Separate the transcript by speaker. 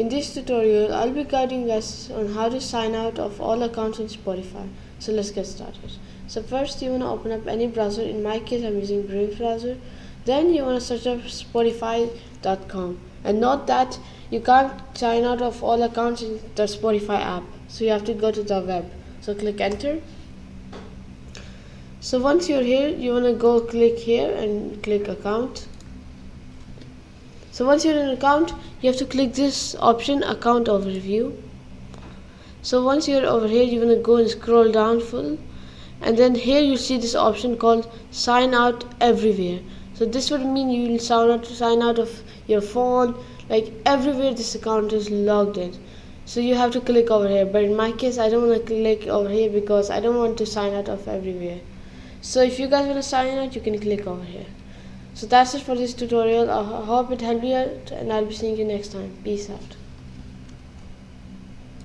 Speaker 1: In this tutorial, I'll be guiding us on how to sign out of all accounts in Spotify. So let's get started. So first you want to open up any browser. In my case, I'm using Brave browser. Then you want to search up Spotify.com. And note that you can't sign out of all accounts in the Spotify app. So you have to go to the web. So click enter. So once you're here, you want to go click here and click account. So once you're in account, you have to click this option, account overview. So once you're over here, you want to go and scroll down full, and then here you see this option called sign out everywhere. So this would mean you will sign out of your phone, like everywhere this account is logged in. So you have to click over here, but in my case I don't want to click over here because I don't want to sign out of everywhere. So if you guys want to sign out, you can click over here. So that's it for this tutorial. I hope it helped you out, and I'll be seeing you next time. Peace out.